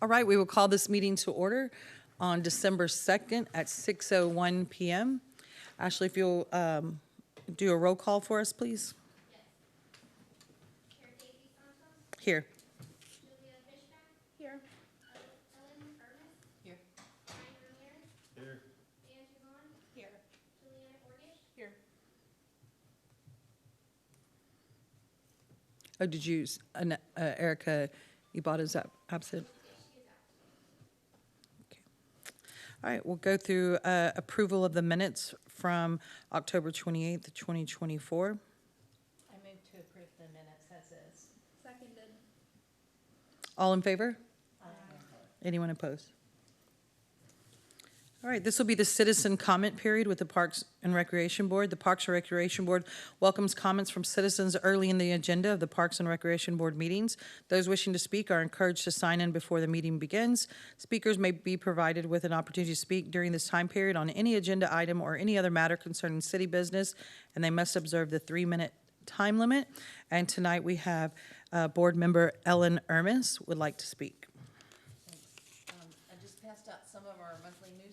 All right, we will call this meeting to order on December 2nd at 6:01 PM. Ashley, if you'll do a roll call for us, please. Chair Casey Santos, Here. Julia Fishback, Here. Ellen Ernest, Here. Ryan Ramirez, Here. Dan Dugan, Here. Juliana Ordish, Here. Oh, did you, Erica Ibarra's absent? Okay. All right, we'll go through approval of the minutes from October 28th, 2024. I move to approve the minutes as is. Seconded. All in favor? Anyone opposed? All right, this will be the citizen comment period with the Parks and Recreation Board. The Parks and Recreation Board welcomes comments from citizens early in the agenda of the Parks and Recreation Board meetings. Those wishing to speak are encouraged to sign in before the meeting begins. Speakers may be provided with an opportunity to speak during this time period on any agenda item or any other matter concerning city business, and they must observe the 3-minute time limit. And tonight we have Board Member Ellen Ermis would like to speak. I just passed out some of our monthly newsletters.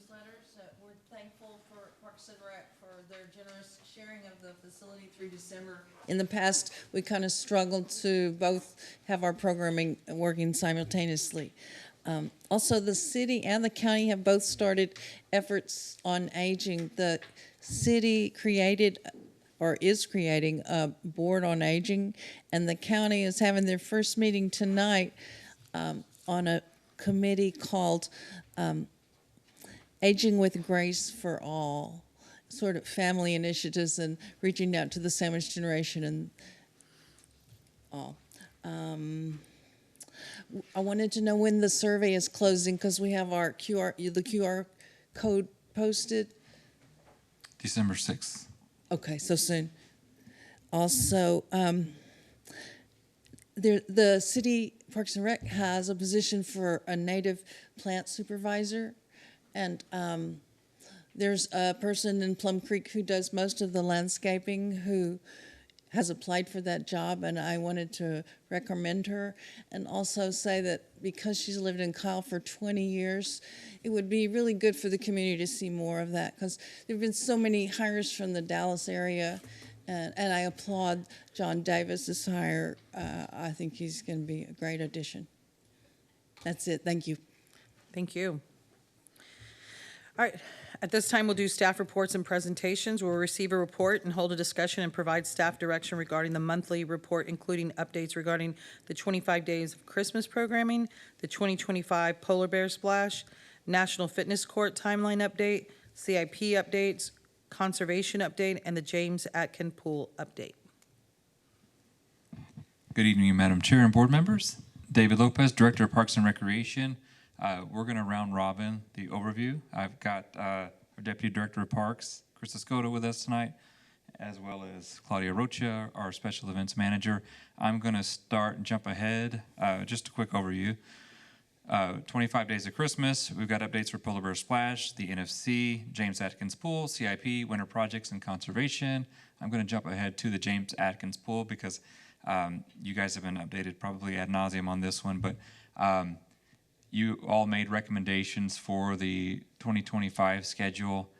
We're thankful for Parks and Rec for their generous sharing of the facility through December. In the past, we kind of struggled to both have our programming working simultaneously. Also, the city and the county have both started efforts on aging. The city created or is creating a board on aging, and the county is having their first meeting tonight on a committee called Aging with Grace for All, sort of family initiatives and reaching out to the sandwich generation and all. I wanted to know when the survey is closing because we have our the QR code posted. December 6th. Okay, so soon. Also, the city Parks and Rec has a position for a native plant supervisor, and there's a person in Plum Creek who does most of the landscaping who has applied for that job, and I wanted to recommend her and also say that because she's lived in Kyle for 20 years, it would be really good for the community to see more of that because there have been so many hires from the Dallas area, and I applaud John Davis's hire. I think he's going to be a great addition. That's it. Thank you. Thank you. All right, at this time, we'll do staff reports and presentations. We'll receive a report and hold a discussion and provide staff direction regarding the monthly report, including updates regarding the 25 Days of Christmas programming, the 2025 Polar Bear Splash, National Fitness Court timeline update, CIP updates, conservation update, and the James Atkin Pool update. Good evening, Madam Chair and board members. David Lopez, Director of Parks and Recreation. We're going to round robin the overview. I've got our Deputy Director of Parks, Chris Escoto, with us tonight, as well as Claudia Rocha, our Special Events Manager. I'm going to start and jump ahead. Just a quick overview. 25 Days of Christmas. We've got updates for Polar Bear Splash, the NFC, James Atkins Pool, CIP, Winter Projects and Conservation. I'm going to jump ahead to the James Atkins Pool because you guys have been updated probably ad nauseum on this one, but you all made recommendations for the 2025 schedule.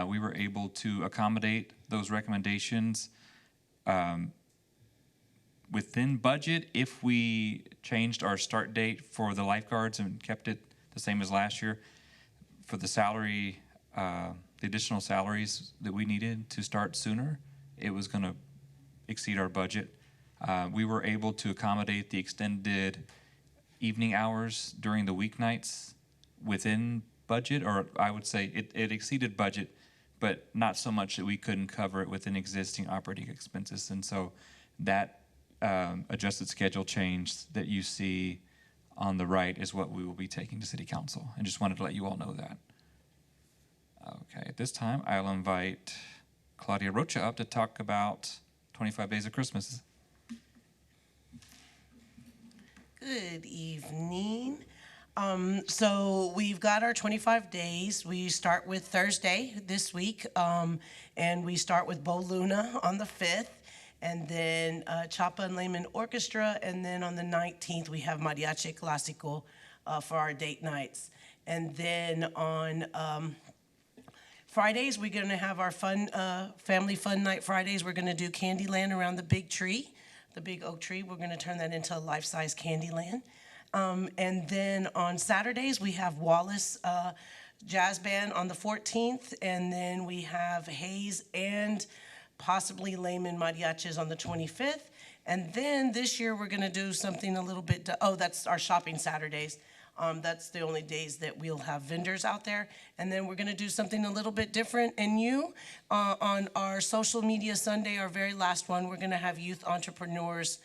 We were able to accommodate those recommendations within budget if we changed our start date for the lifeguards and kept it the same as last year. For the salary, the additional salaries that we needed to start sooner, it was going to exceed our budget. We were able to accommodate the extended evening hours during the weeknights within budget, or I would say it exceeded budget, but not so much that we couldn't cover it within existing operating expenses. And so that adjusted schedule change that you see on the right is what we will be taking to City Council. I just wanted to let you all know that. Okay, at this time, I'll invite Claudia Rocha up to talk about 25 Days of Christmas. Good evening. So we've got our 25 days. We start with Thursday this week, and we start with Bo Luna on the 5th, and then Chapa and Lehman Orchestra, and then on the 19th we have Mariachi Clásico for our date nights. And then on Fridays, we're going to have our fun, family fun night Fridays. We're going to do Candyland around the big tree, the big oak tree. We're going to turn that into a life-size Candyland. And then on Saturdays, we have Wallace Jazz Band on the 14th, and then we have Hayes and possibly Layman Mariachis on the 25th. And then this year, we're going to do something a little bit, that's our shopping Saturdays. That's the only days that we'll have vendors out there. And then we're going to do something a little bit different and new. On our social media Sunday, our very last one, we're going to have youth entrepreneurs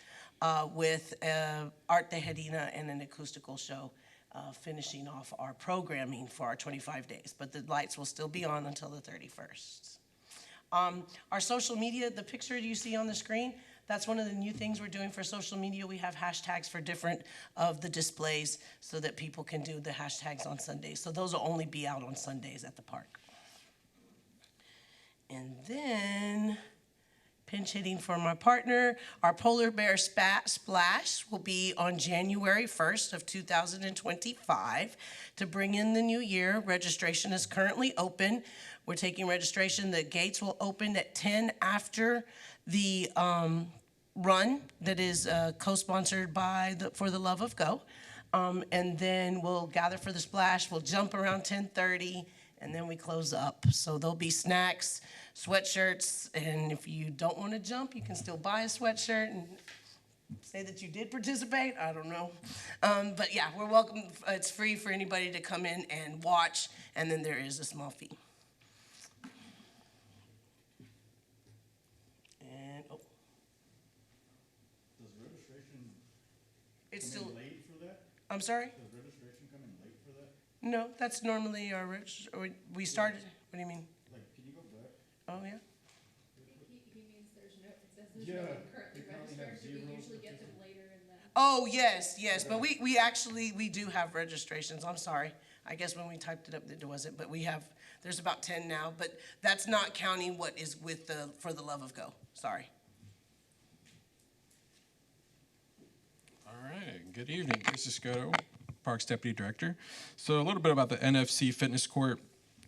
with Art Tejerina and an acoustical show, finishing off our programming for our 25 days. But the lights will still be on until the 31st. Our social media, the picture you see on the screen, that's one of the new things we're doing for social media. We have hashtags for different of the displays so that people can do the hashtags on Sundays. So those will only be out on Sundays at the park. And then, pinch hitting for my partner, our Polar Bear Splash will be on January 1st of 2025 to bring in the new year. Registration is currently open. We're taking registration. The gates will open at 10 after the run that is co-sponsored by For the Love of Go. And then we'll gather for the splash. We'll jump around 10:30, and then we close up. So there'll be snacks, sweatshirts, and if you don't want to jump, you can still buy a sweatshirt and say that you did participate. I don't know. But yeah, we're welcome. It's free for anybody to come in and watch, and then there is a small fee. And, Does registration it's come still, in late for that? I'm sorry? Does registration come in late for that? No, that's normally our, we started, what do you mean? Like, can you go back? Oh, yeah? He means there's no, it says there's Yeah, no currently they currently have registered, do we zero usually get them later in the? Oh, yes, but we actually, we do have registrations, I'm sorry. I guess when we typed it up, it wasn't, but we have, there's about 10 now, but that's not counting what is with the For the Love of Go, sorry. All right, good evening. Chris Escoto, Parks Deputy Director. So a little bit about the NFC Fitness Court,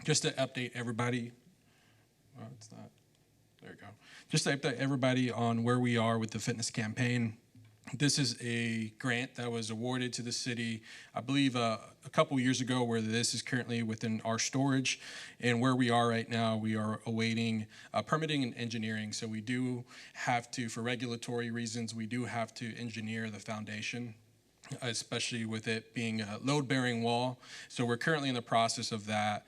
just to update everybody. Oh, it's not. There you go. Just to update everybody on where we are with the fitness campaign. This is a grant that was awarded to the city, I believe, a couple years ago, where this is currently within our storage. And where we are right now, we are awaiting permitting and engineering. So we do have to, for regulatory reasons, we do have to engineer the foundation, especially with it being a load-bearing wall. So we're currently in the process of that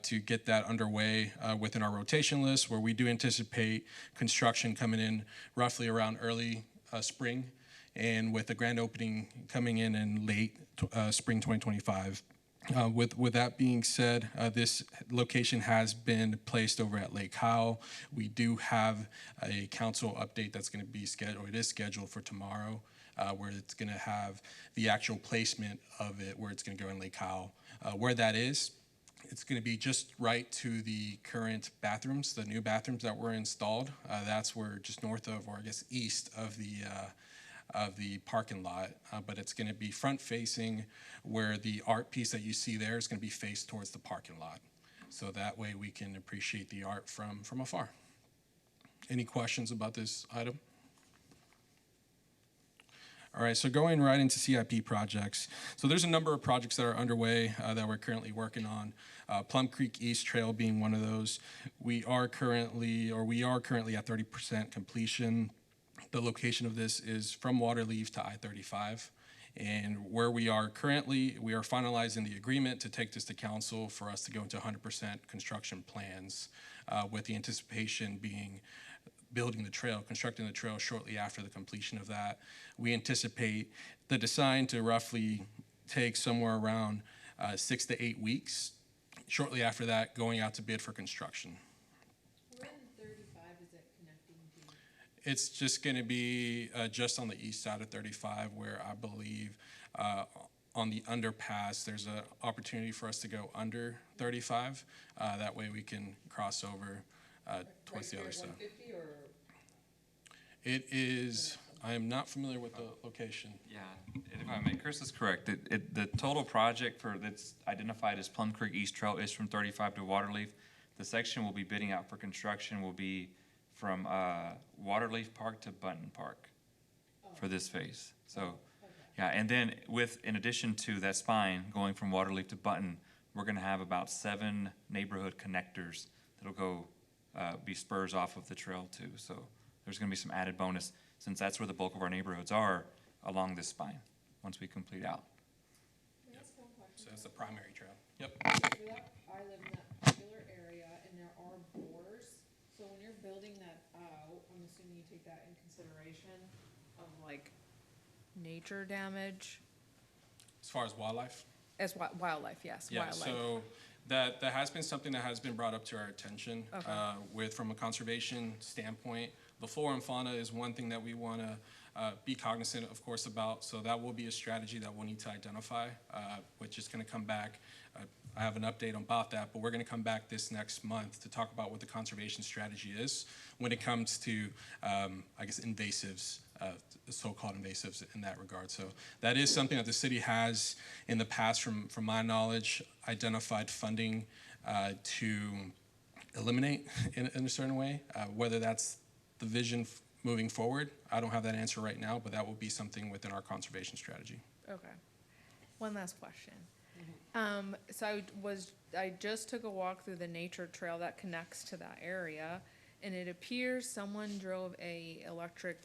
to get that underway within our rotation list, where we do anticipate construction coming in roughly around early spring, and with the grand opening coming in late spring 2025. With that being said, this location has been placed over at Lake Howell. We do have a council update that's going to be scheduled, or it is scheduled for tomorrow, where it's going to have the actual placement of it, where it's going to go in Lake Howell. Where that is, it's going to be just right to the current bathrooms, the new bathrooms that were installed. That's where just north of, or I guess east of the parking lot, but it's going to be front facing, where the art piece that you see there is going to be faced towards the parking lot. So that way we can appreciate the art from afar. Any questions about this item? All right, so going right into CIP projects. So there's a number of projects that are underway that we're currently working on. Plum Creek East Trail being one of those. We are currently at 30% completion. The location of this is from Waterleaf to I-35. And where we are currently, we are finalizing the agreement to take this to council for us to go into 100% construction plans, with the anticipation being building the trail, constructing the trail shortly after the completion of that. We anticipate the design to roughly take somewhere around 6 to 8 weeks. Shortly after that, going out to bid for construction. Where in 35 is it connecting to? It's just going to be just on the east side of 35, where I believe on the underpass, there's an opportunity for us to go under 35. That way we can cross over towards the other side. Or? It is, I am not familiar with the location. Yeah, and if I may, Chris is correct. The total project that's identified as Plum Creek East Trail is from 35 to Waterleaf. The section we'll be bidding out for construction will be from Waterleaf Park to Button Park for this phase. So, yeah, and then in addition to that spine going from Waterleaf to Button, we're gonna have about 7 neighborhood connectors that'll go be spurs off of the trail too. So there's gonna be some added bonus, since that's where the bulk of our neighborhoods are along this spine, once we complete out. Can I ask one question? So that's the primary trail. Yep. For that, I live in that particular area and there are bores, so when you're building that out, I'm assuming you take that in consideration of like nature damage As far as wildlife? as wildlife, yes, Yeah, wildlife. so that has been something that has been brought up to our attention. Okay. From a conservation standpoint, the flora and fauna is one thing that we want to be cognizant, of course, about. So that will be a strategy that we'll need to identify, which is going to come back. I have an update about that, but we're going to come back this next month to talk about what the conservation strategy is when it comes to, I guess, invasives, so-called invasives in that regard. So that is something that the city has, in the past, from my knowledge, identified funding to eliminate in a certain way. Whether that's the vision moving forward, I don't have that answer right now, but that will be something within our conservation strategy. Okay. One last question. So I just took a walk through the nature trail that connects to that area, and it appears someone drove a electric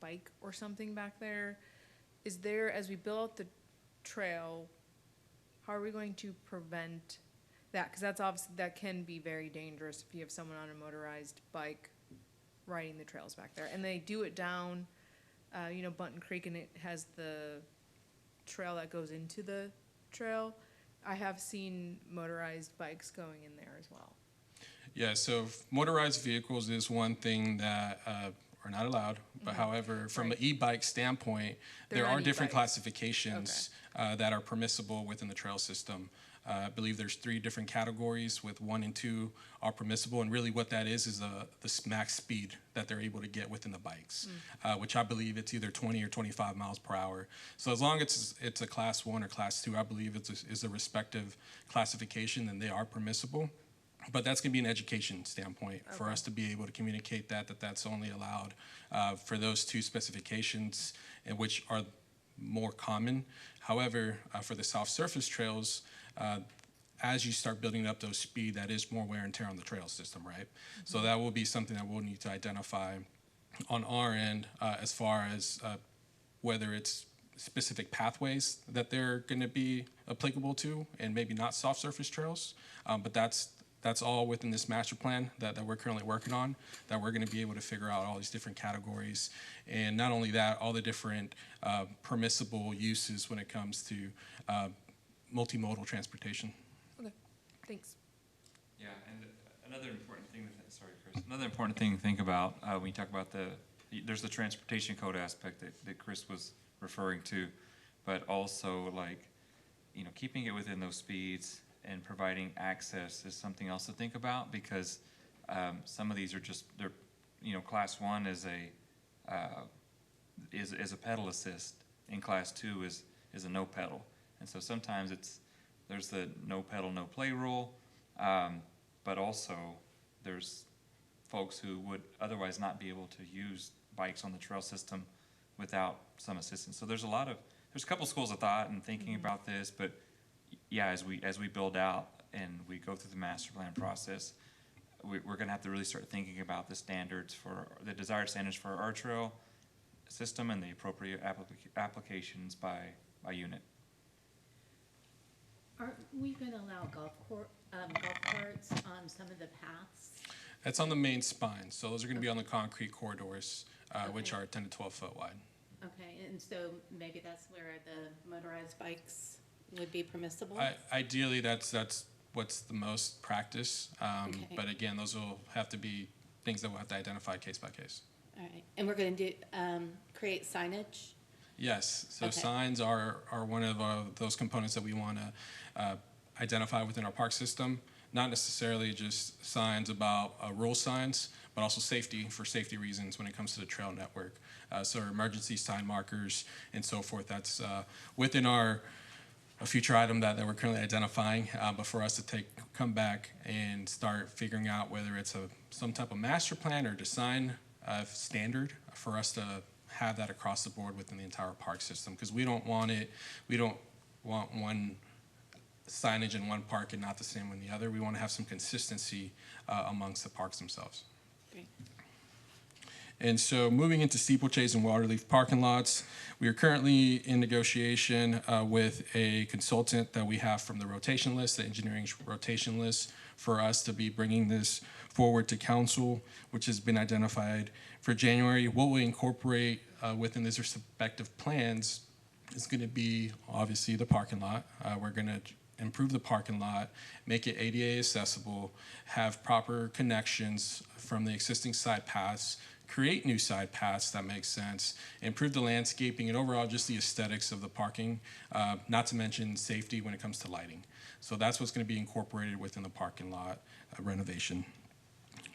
bike or something back there. Is there, as we build out the trail, how are we going to prevent that? Because that's obviously, that can be very dangerous if you have someone on a motorized bike riding the trails back there. And they do it down, Button Creek, and it has the trail that goes into the trail. I have seen motorized bikes going in there as well. Yeah, so motorized vehicles is one thing that are not allowed, but however, from Right. an e-bike standpoint, They're there not are different e-bikes. classifications that are permissible within the trail system. I believe there's 3 different categories, with 1 and 2 are permissible, and really what that is the max speed that they're able to get within the bikes, which I believe it's either 20 or 25 miles per hour. So as long as it's a class 1 or class 2, I believe it's a respective classification, then they are permissible. But that's going to be an education standpoint for us to be able to communicate that's only allowed for those 2 specifications, and which are more common. However, for the soft surface trails, as you start building up those speed, that is more wear and tear on the trail system, right? So that will be something that we'll need to identify on our end, as far as whether it's specific pathways that they're going to be applicable to, and maybe not soft surface trails. But that's all within this master plan that we're currently working on, that we're going to be able to figure out all these different categories. And not only that, all the different permissible uses when it comes to multimodal transportation. Okay, thanks. Yeah, and another important thing, another important thing to think about when you talk about there's the transportation code aspect that Chris was referring to, but also keeping it within those speeds and providing access is something else to think about, because some of these are class 1 is a pedal assist, and class 2 is a no pedal. And so sometimes there's the no pedal, no play rule, but also there's folks who would otherwise not be able to use bikes on the trail system without some assistance. So there's a couple schools of thought and thinking about this, but yeah, as we build out and we go through the master plan process, we're going to have to really start thinking about the desired standards for our trail system and the appropriate applications by unit. Are we going to allow golf carts on some of the paths? That's on the main spine, so those are going to be on the concrete corridors, which Okay. are 10 to 12 foot wide. Okay, and so maybe that's where the motorized bikes would be permissible? Ideally, that's what's the most practice, Okay. but again, those will have to be things that we'll have to identify case by case. All right, and we're going to create signage? Yes, so Okay. signs are one of those components that we want to identify within our park system. Not necessarily just signs about rule signs, but also safety for safety reasons when it comes to the trail network. So emergency sign markers and so forth, that's within a future item that we're currently identifying, but for us to come back and start figuring out whether it's some type of master plan or design standard for us to have that across the board within the entire park system, because we don't want one signage in one park and not the same in the other. We want to have some consistency amongst the parks themselves. Great. And so moving into steeplechase and waterleaf parking lots, we are currently in negotiation with a consultant that we have from the rotation list, the engineering rotation list, for us to be bringing this forward to council, which has been identified for January. What we incorporate within these respective plans is going to be obviously the parking lot. We're going to improve the parking lot, make it ADA accessible, have proper connections from the existing side paths, create new side paths that make sense, improve the landscaping, and overall just the aesthetics of the parking, not to mention safety when it comes to lighting. So that's what's going to be incorporated within the parking lot renovation.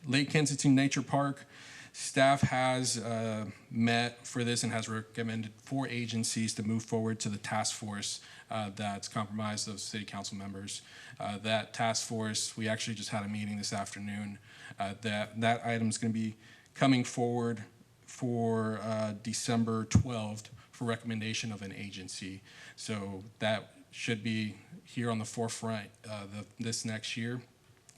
Lake Kensington Nature Park, staff has met for this and has recommended 4 agencies to move forward to the task force that's comprised of city council members. That task force, we actually just had a meeting this afternoon. That item is going to be coming forward for December 12th for recommendation of an agency. So that should be here on the forefront this next year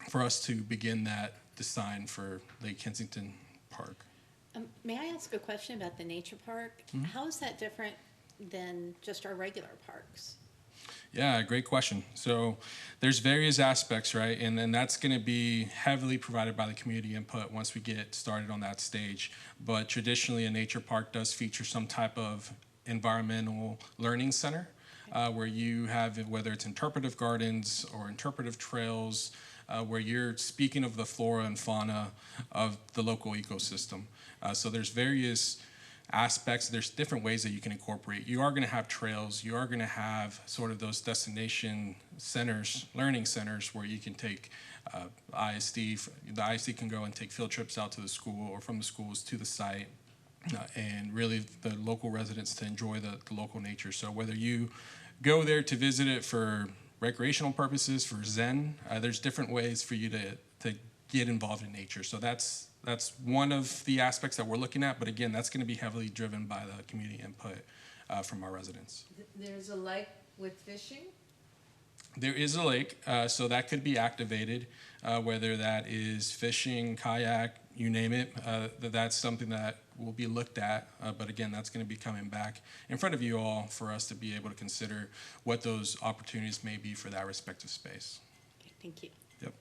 for us to begin that design for Lake Kensington Park. May I ask a question about the nature park? How is that different than just our regular parks? Yeah, great question. So there's various aspects, right? And then that's going to be heavily provided by the community input once we get started on that stage. But traditionally, a nature park does feature some type of environmental learning center where you have, whether it's interpretive gardens or interpretive trails, where you're speaking of the flora and fauna of the local ecosystem. So there's various aspects, there's different ways that you can incorporate. You are going to have trails, you are going to have sort of those destination centers, learning centers where you can take ISD, the ISD can go and take field trips out to the school or from the schools to the site, and really the local residents to enjoy the local nature. So whether you go there to visit it for recreational purposes, for Zen, there's different ways for you to get involved in nature. So that's one of the aspects that we're looking at, but again, that's going to be heavily driven by the community input from our residents. There's a lake with fishing? There is a lake, so that could be activated, whether that is fishing, kayak, you name it. That's something that will be looked at, but again, that's going to be coming back in front of you all for us to be able to consider what those opportunities may be for that respective space. Okay, thank you. Yep.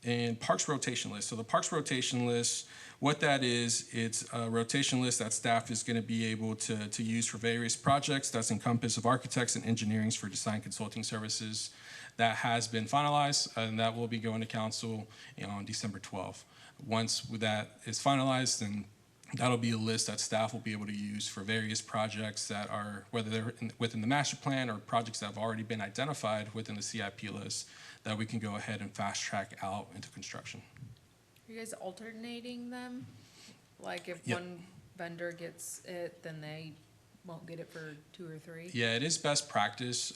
And Parks Rotation List. So the Parks Rotation List, what that is, it's a rotation list that staff is going to be able to use for various projects. That's encompassed of architects and engineering for design consulting services. That has been finalized, and that will be going to council on December 12th. Once that is finalized, then that'll be a list that staff will be able to use for various projects that are, whether they're within the master plan or projects that have already been identified within the CIP list, that we can go ahead and fast track out into construction. Are you guys alternating them? Like if Yep. one vendor gets it, then they won't get it for 2 or 3? Yeah, it is best practice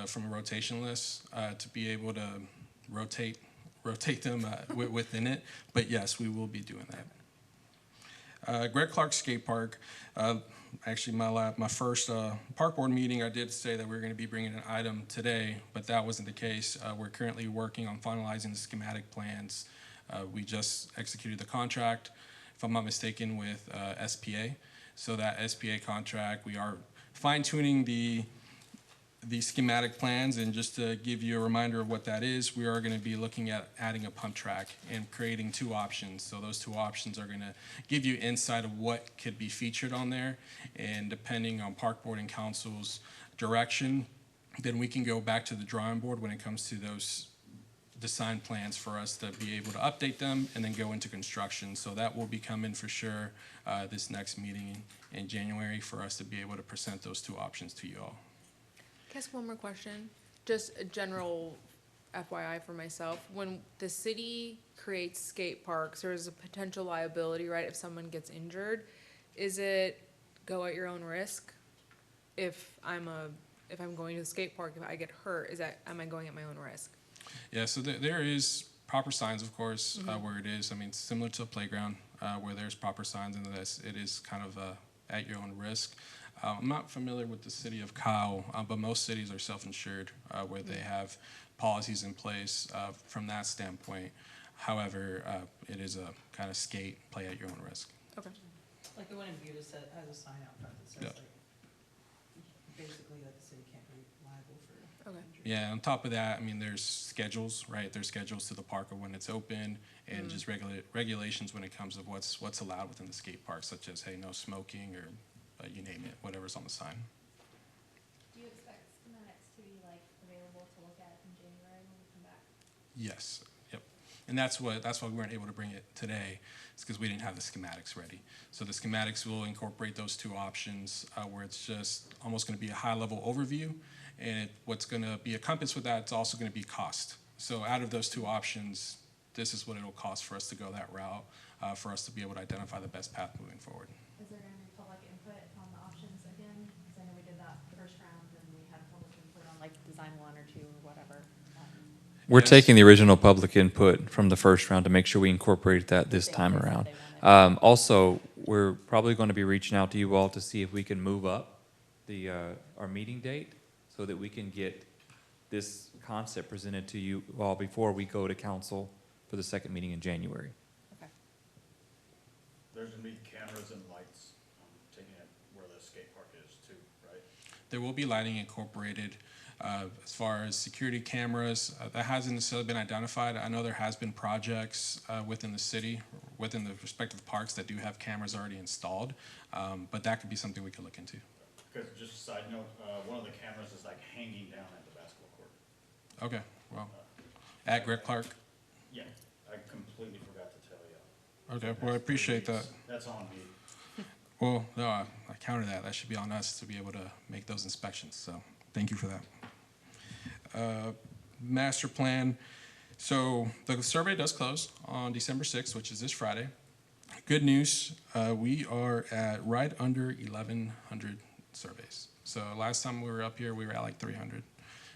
from a rotation list to be able to rotate them within it. But yes, we will be doing that. Greg Clark Skate Park. Actually, my first park board meeting, I did say that we were going to be bringing an item today, but that wasn't the case. We're currently working on finalizing the schematic plans. We just executed the contract, if I'm not mistaken, with SPA. So that SPA contract, we are fine-tuning the schematic plans, and just to give you a reminder of what that is, we are going to be looking at adding a pump track and creating 2 options. So those 2 options are going to give you insight of what could be featured on there, and depending on Park Board and Council's direction, then we can go back to the drawing board when it comes to those design plans for us to be able to update them and then go into construction. So that will be coming for sure this next meeting in January for us to be able to present those 2 options to you all. Can I ask one more question? Just a general FYI for myself, when the city creates skate parks, there's a potential liability, right, if someone gets injured. Is it go at your own risk? If I'm going to the skate park, if I get hurt, am I going at my own risk? Yeah, so there is proper signs, of course, where it is. I mean, similar to a playground, where there's proper signs, and this it is kind of at your own risk. I'm not familiar with the city of Kyle, but most cities are self-insured, where they have policies in place from that standpoint. However, it is a kind of skate, play at your own risk. Okay. Like the one in Buda said, has a sign out front that says Yeah. like, basically that the city can't be liable for. Okay. Yeah, on top of that, I mean, there's schedules, right? There's schedules to the park of when it's open, and just regulations when it comes of what's allowed within the skate park, such as, hey, no smoking, or you name it, whatever's on the sign. Do you expect schematics to be like available to look at in January when we come back? Yes, yep. And that's why we weren't able to bring it today, is because we didn't have the schematics ready. So the schematics will incorporate those two options, where it's just almost gonna be a high-level overview, and what's gonna be encompassed with that, it's also gonna be cost. So out of those two options, this is what it'll cost for us to go that route, for us to be able to identify the best path moving forward. Is there gonna be public input on the options again? Because I know we did that the first round and we had public input on like design one or two or whatever. We're Yes. taking the original public input from the first round to make sure we incorporate that this They time said around. they wanted- Also, we're probably going to be reaching out to you all to see if we can move up our meeting date so that we can get this concept presented to you all before we go to council for the second meeting in January. Okay. There's gonna be cameras and lights, taking it where the skate park is too, right? There will be lighting incorporated. As far as security cameras, that hasn't necessarily been identified. I know there has been projects within the city, within the respective parks that do have cameras already installed, but that could be something we could look into. Because just a side note, one of the cameras is like hanging down at the basketball court. Okay, well, at Greg Clark. Yeah, I completely forgot to tell you. Okay, well, I appreciate that. That's on me. Well, no, I counter that. That should be on us to be able to make those inspections, so thank you for that. Master plan. So the survey does close on December 6th, which is this Friday. Good news, we are at right under 1,100 surveys. So last time we were up here, we were at like 300.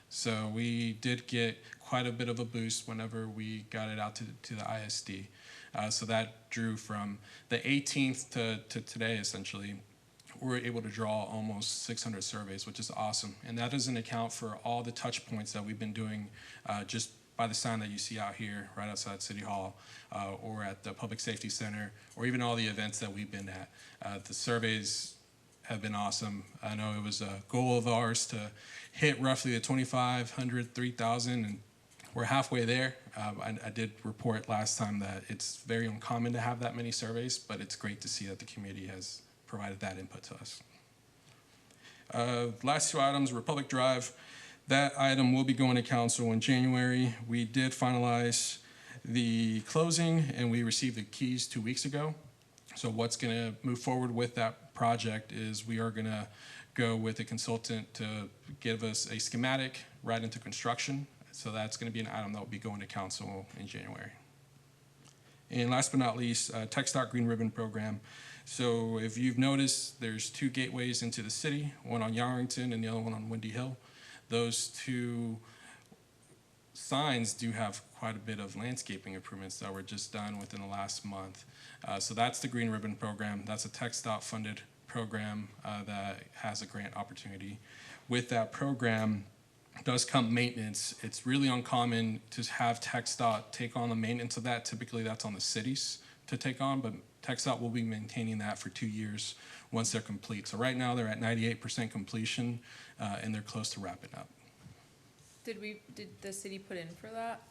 So we did get quite a bit of a boost whenever we got it out to the ISD. So that drew from the 18th to today, essentially. We're able to draw almost 600 surveys, which is awesome. And that doesn't account for all the touch points that we've been doing just by the sign that you see out here, right outside City Hall, or at the Public Safety Center, or even all the events that we've been at. The surveys have been awesome. I know it was a goal of ours to hit roughly the 2,500, 3,000, and we're halfway there. I did report last time that it's very uncommon to have that many surveys, but it's great to see that the community has provided that input to us. Last two items, Republic Drive. That item will be going to council in January. We did finalize the closing and we received the keys 2 weeks ago. So what's gonna move forward with that project is we are gonna go with a consultant to give us a schematic right into construction. So that's gonna be an item that will be going to council in January. And last but not least, TxDOT Green Ribbon Program. So if you've noticed, there's two gateways into the city, one on Yarrington and the other one on Windy Hill. Those two signs do have quite a bit of landscaping improvements that were just done within the last month. So that's the Green Ribbon Program. That's a TxDOT funded program that has a grant opportunity. With that program does come maintenance. It's really uncommon to have TxDOT take on the maintenance of that. Typically that's on the cities to take on, but TxDOT will be maintaining that for 2 years once they're complete. So right now they're at 98% completion and they're close to wrapping up. Did the city put in for that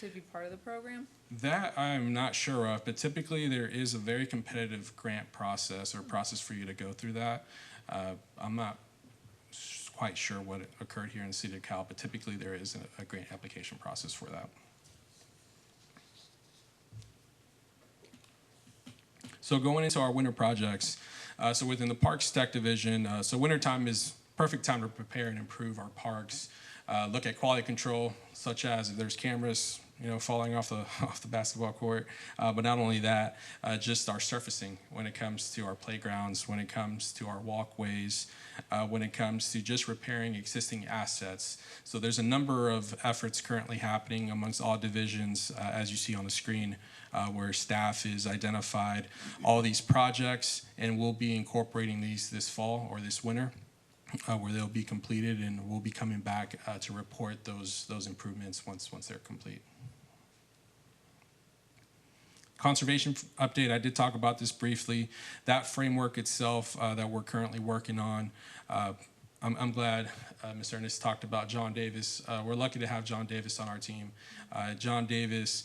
to be part of the program? That I'm not sure of, but typically there is a very competitive grant process or process for you to go through that. I'm not quite sure what occurred here in the city of Cal, but typically there is a grant application process for that. So going into our winter projects, so within the Parks Tech Division, so wintertime is perfect time to prepare and improve our parks. look at quality control, such as if there's cameras, falling off the off the basketball court. But not only that, just our surfacing when it comes to our playgrounds, when it comes to our walkways, when it comes to just repairing existing assets. So there's a number of efforts currently happening amongst all divisions, as you see on the screen, where staff is identified all these projects, and we'll be incorporating these this fall or this winter. Where they'll be completed, and we'll be coming back to report those improvements once they're complete. Conservation update, I did talk about this briefly. That framework itself that we're currently working on, I'm glad Mr. Ernest talked about John Davis. We're lucky to have John Davis on our team. John Davis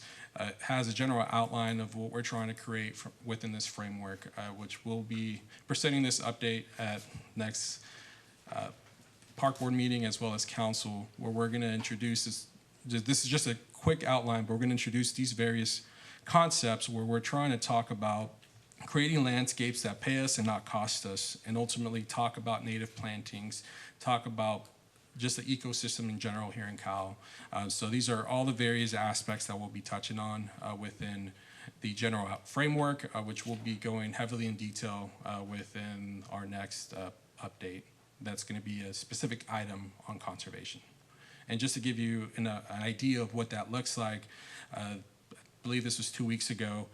has a general outline of what we're trying to create within this framework, which we'll be presenting this update at next park board meeting as well as council, where we're going to introduce this is just a quick outline, but we're going to introduce these various concepts where we're trying to talk about creating landscapes that pay us and not cost us, and ultimately talk about native plantings, talk about just the ecosystem in general here in Cal. So these are all the various aspects that we'll be touching on within the general framework, which will be going heavily in detail within our next update. That's going to be a specific item on conservation. And just to give you an idea of what that looks like, I believe this was 2 weeks ago,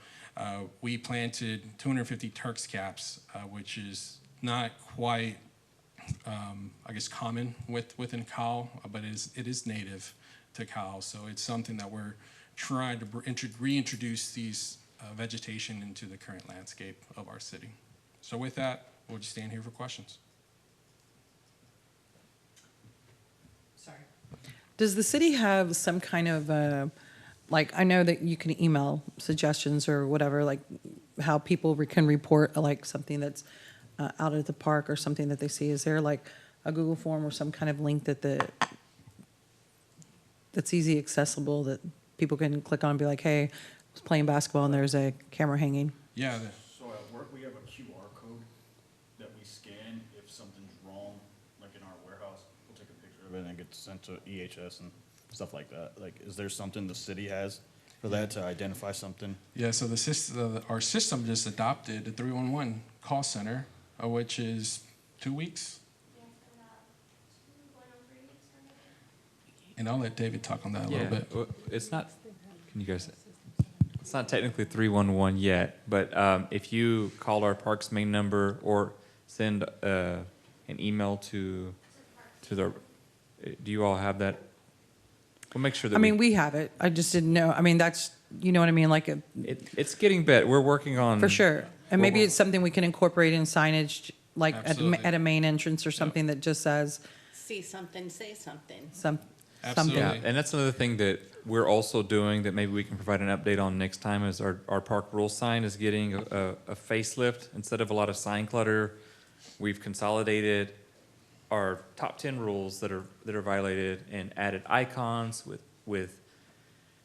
we planted 250 Turk's caps, which is not quite, I guess, common within Cal, but it is native to Cal. So it's something that we're trying to reintroduce these vegetation into the current landscape of our city. So with that, we'll just stand here for questions. Does the city have some kind of, like, I know that you can email suggestions or whatever, like how people can report like something that's out at the park or something that they see. Is there like a Google form or some kind of link that's easy accessible that people can click on and be like, hey, I was playing basketball and there's a camera hanging? Yeah. So at work, we have a QR code that we scan if something's wrong, like in our warehouse. We'll take a picture of it and it gets sent to EHS and stuff like that. Like, is there something the city has for that to identify something? Yeah, so our system just adopted the 311 call center, which is 2 weeks. And I'll let David talk on that a little bit. Well, it's not, can you guys, it's not technically 311 yet, but if you call our parks main number or send an email to the, do you all have that? We'll make sure that we have it. I just didn't know. I mean, that's, you know what I mean? Like it's getting better. We're working on. for sure. And maybe it's something we can incorporate in signage, like Absolutely. at a main entrance or something that just says See something, say something. something. Absolutely. Yeah, and that's another thing that we're also doing that maybe we can provide an update on next time is our park rule sign is getting a facelift. Instead of a lot of sign clutter, we've consolidated our top 10 rules that are violated and added icons with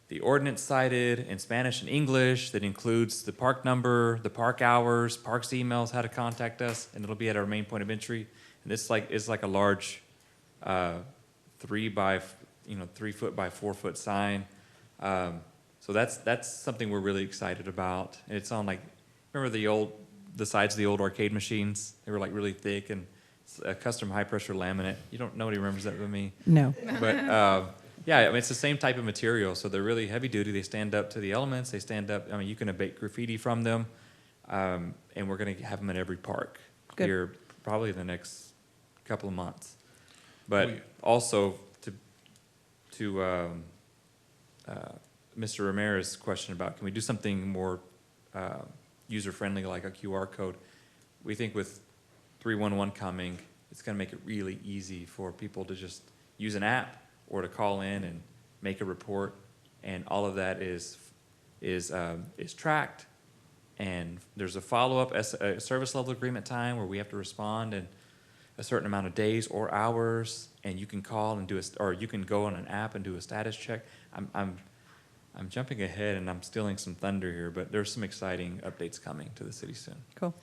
the ordinance cited in Spanish and English that includes the park number, the park hours, parks emails, how to contact us, and it'll be at our main point of entry. And this is like a large 3 foot by 4 foot sign. So that's something we're really excited about. And it's on remember the sides of the old arcade machines? They were like really thick and a custom high pressure laminate. Nobody remembers that but me. No. But yeah, I mean it's the same type of material. So they're really heavy duty. They stand up to the elements. They stand up. I mean you can abate graffiti from them, and we're going to have them at every park Good. here probably in the next couple of months. But also to Mr. Ramirez's question about can we do something more user-friendly like a QR code, we think with 311 coming, it's going to make it really easy for people to just use an app or to call in and make a report, and all of that is tracked, and there's a follow-up a service level agreement time where we have to respond in a certain amount of days or hours, and you can call and or you can go on an app and do a status check. I'm jumping ahead and I'm stealing some thunder here, but there's some exciting updates coming to the city soon. Cool.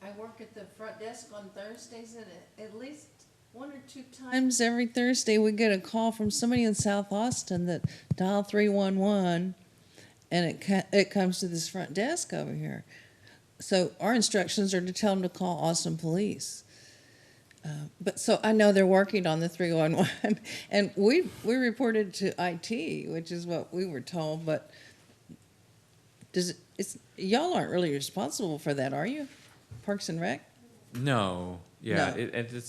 I work at the front desk on Thursdays, and at least 1 or 2 times every Thursday, we get a call from somebody in South Austin that dial 311, and it comes to this front desk over here. So our instructions are to tell them to call Austin Police. But so I know they're working on the 311, and we reported to IT, which is what we were told. But y'all aren't really responsible for that, are you? Parks and Rec? No, yeah, No.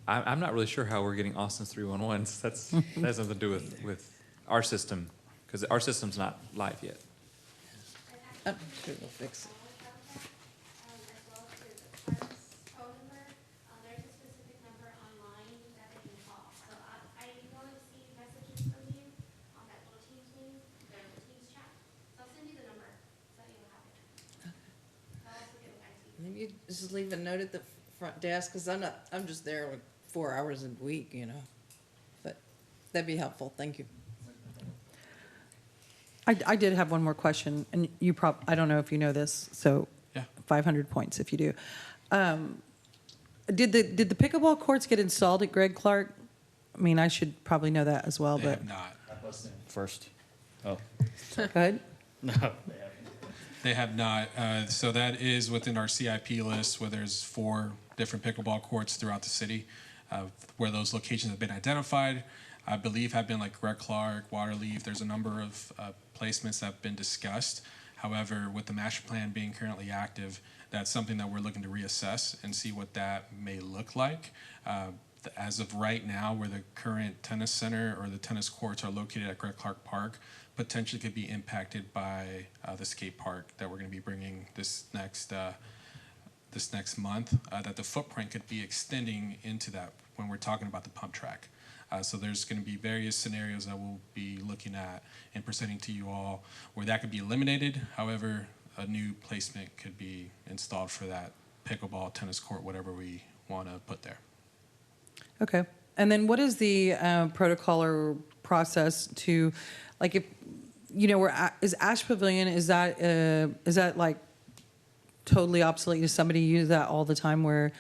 I'm not really sure how we're getting Austin's 311s. That has nothing to do with our system, because our system's not live yet. I'm sure we'll fix it. As well as the Parks phone number, there's a specific number online that they can call. So I know I've seen messages from you on that little Teams meeting, the Teams chat. So I'll send you the number so that you'll have it. I'll also get it back to you. Maybe you just leave a note at the front desk, because I'm just there like 4 hours a week, you know. But that'd be helpful. Thank you. I did have one more question, and I don't know if you know this, so Yeah. 500 points if you do. Did the pickleball courts get installed at Greg Clark? I mean, I should probably know that as well, They but have not. First. Oh, go ahead. no. They have not. So that is within our CIP list, where there's 4 different pickleball courts throughout the city, where those locations have been identified. I believe have been like Greg Clark, Waterleaf. There's a number of placements that have been discussed. However, with the master plan being currently active, that's something that we're looking to reassess and see what that may look like. As of right now, where the current tennis center or the tennis courts are located at Greg Clark Park, potentially could be impacted by the skate park that we're going to be bringing this next month. That the footprint could be extending into that when we're talking about the pump track. So there's going to be various scenarios that we'll be looking at and presenting to you all where that could be eliminated. However, a new placement could be installed for that pickleball, tennis court, whatever we want to put there. Okay. And then what is the protocol or process to, like, if, you know, is Ash Pavilion, is that like totally obsolete? Does somebody use that all the time where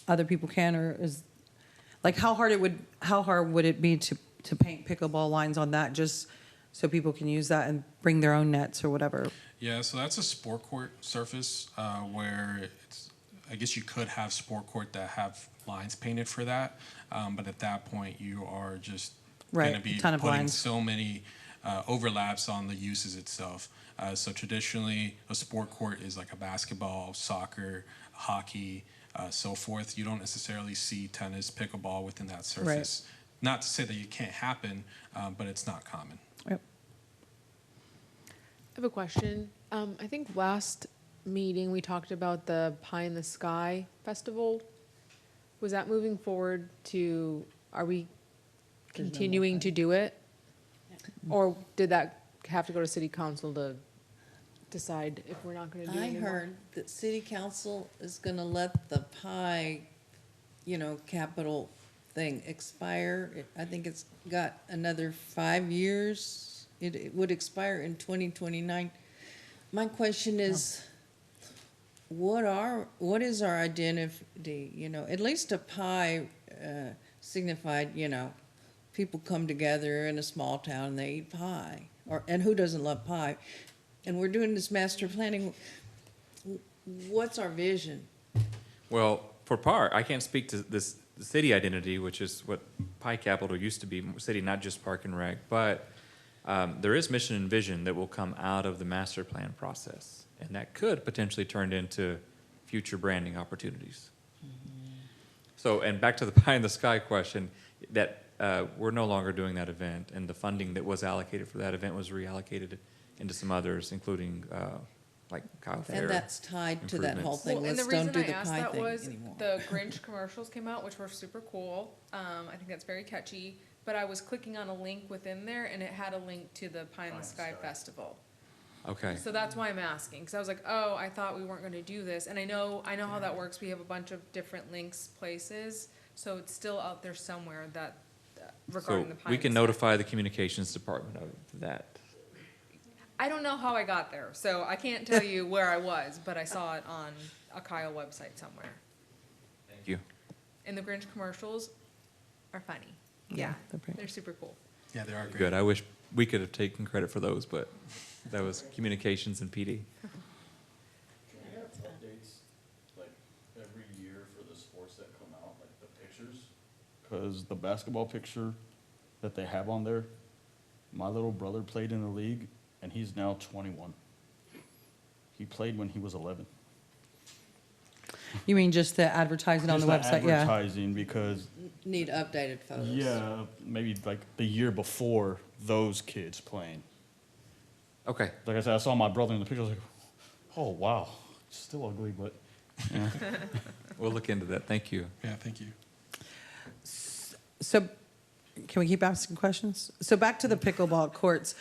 other people can, or is, like, how hard would it be to paint pickleball lines on that, just so people can use that and bring their own nets or whatever? Yeah, so that's a sport court surface where it's, I guess you could have sport court that have lines painted for that, but at that point you are just going to Right, be a ton of putting lines. so many overlaps on the uses itself. So traditionally, a sport court is like a basketball, soccer, hockey, so forth. You don't necessarily see tennis, pickleball within that surface. Not to say that it can't happen, but it's not common. Yep. I have a question. I think last meeting we talked about the Pie in the Sky Festival. Was that moving forward to, are we continuing to do it? Or did that have to go to city council to decide if we're not gonna do it I anymore? heard that city council is gonna let the pie, capital thing expire. I think it's got another 5 years. It would expire in 2029. My question is, what is our identity? At least a pie signified, people come together in a small town and they eat pie. And who doesn't love pie? And we're doing this master planning. What's our vision? Well, for PAR, I can't speak to the city identity, which is what Pie Capital used to be, city, not just Park and Rec, but there is mission and vision that will come out of the master plan process, and that could potentially turn into future branding opportunities. So, and back to the Pie in the Sky question, that we're no longer doing that event, and the funding that was allocated for that event was reallocated into some others, including like Kyle Thayer. And that's tied to that whole improvements. thing. Well, and the Let's don't reason do I the asked pie that thing was anymore. the Grinch commercials came out, which were super cool. I think that's very catchy. But I was clicking on a link within there, and it had a link to the Pie in the Sky Festival. Okay. So that's why I'm asking, because I was like, oh, I thought we weren't going to do this, and I know how that works. We have a bunch of different links, places, so it's still out there somewhere that regarding So the Pie we in can the Sky. notify the communications department of that. I don't know how I got there, so I can't tell you where I was, but I saw it on a Kyle website somewhere. Thank you. In the Grinch commercials, are funny. Yeah, they're pretty- they're super cool. Yeah, they are great. Good. I wish we could have taken credit for those, but that was communications and PD. Can we have updates, like, every year for the sports that come out, like the pictures? Because the basketball picture that they have on there, my little brother played in the league, and he's now 21. He played when he was 11. You mean just the advertising on the Just website? Yeah. advertising, because, Need updated photos. yeah, maybe like the year before those kids playing. Okay. Like I said, I saw my brother in the picture, I was like, oh, wow, still ugly, but, yeah. We'll look into that. Thank you. Yeah, thank you. So, can we keep asking questions? So back to the pickleball courts.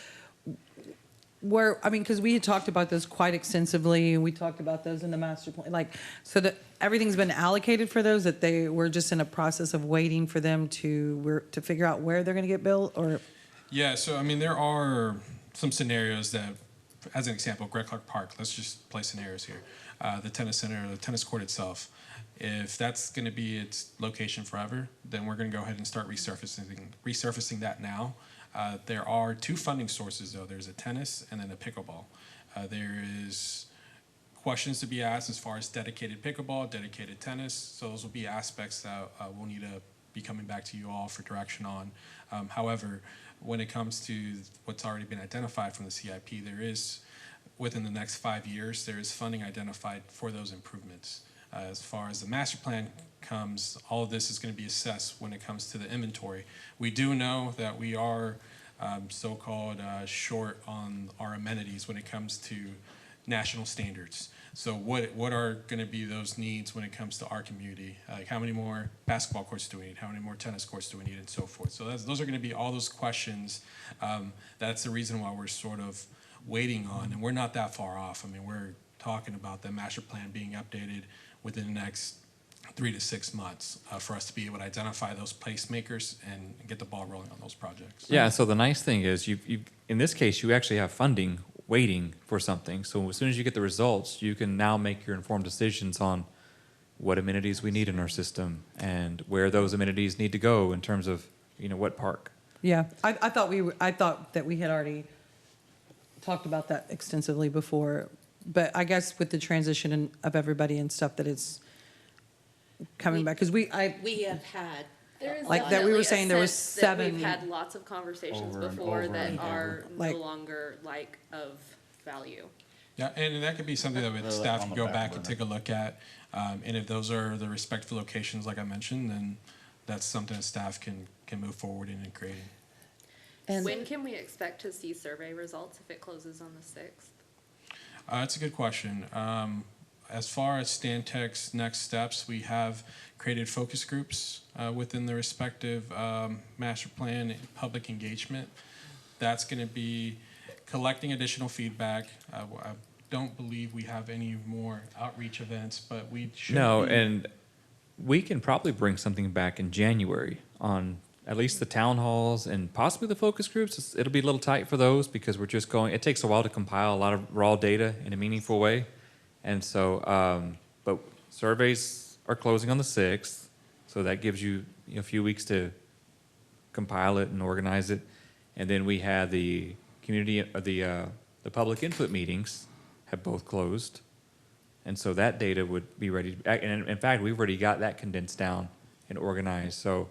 Where, I mean, because we had talked about those quite extensively, and we talked about those in the master plan, like, so that everything's been allocated for those, that they were just in a process of waiting for them to figure out where they're gonna get built, or? Yeah, so I mean, there are some scenarios that, as an example, Greg Clark Park, let's just play scenarios here. The tennis center, the tennis court itself, if that's gonna be its location forever, then we're gonna go ahead and start resurfacing that now. There are two funding sources, though. There's a tennis and then a pickleball. There is questions to be asked as far as dedicated pickleball, dedicated tennis. So those will be aspects that we'll need to be coming back to you all for direction on. However, when it comes to what's already been identified from the CIP, there is, within the next 5 years, there is funding identified for those improvements. As far as the master plan comes, all of this is going to be assessed when it comes to the inventory. We do know that we are so-called short on our amenities when it comes to national standards. So what are going to be those needs when it comes to our community? Like how many more basketball courts do we need? How many more tennis courts do we need, and so forth? So those are going to be all those questions. That's the reason why we're sort of waiting on, and we're not that far off. I mean, we're talking about the master plan being updated within the next 3 to 6 months for us to be able to identify those placemakers and get the ball rolling on those projects. Yeah, so the nice thing is you in this case, you actually have funding waiting for something. So as soon as you get the results, you can now make your informed decisions on what amenities we need in our system and where those amenities need to go in terms of, what park. Yeah, I thought that we had already talked about that extensively before, but I guess with the transition of everybody and stuff, that it's coming back, because We have had. There is Like that we were definitely a saying there was sense that 7 We've had lots of conversations Over and before over that and are over. Like- no longer like of value. Yeah, and that could be something that They're staff on can the go back back and burner. take a look at. And if those are the respective locations, like I mentioned, then that's something that staff can move forward in and creating. And When can we expect to see survey results if it closes on the 6th? That's a good question. As far as Stantec's next steps, we have created focus groups within the respective master plan and public engagement. That's going to be collecting additional feedback. I don't believe we have any more outreach events, but we should. No, be- and we can probably bring something back in January on at least the town halls and possibly the focus groups. It'll be a little tight for those because we're just it takes a while to compile a lot of raw data in a meaningful way. And so, but surveys are closing on the 6th, so that gives you a few weeks to compile it and organize it. And then we had the community, the public input meetings have both closed. And so that data would be ready. And in fact, we've already got that condensed down and organized. So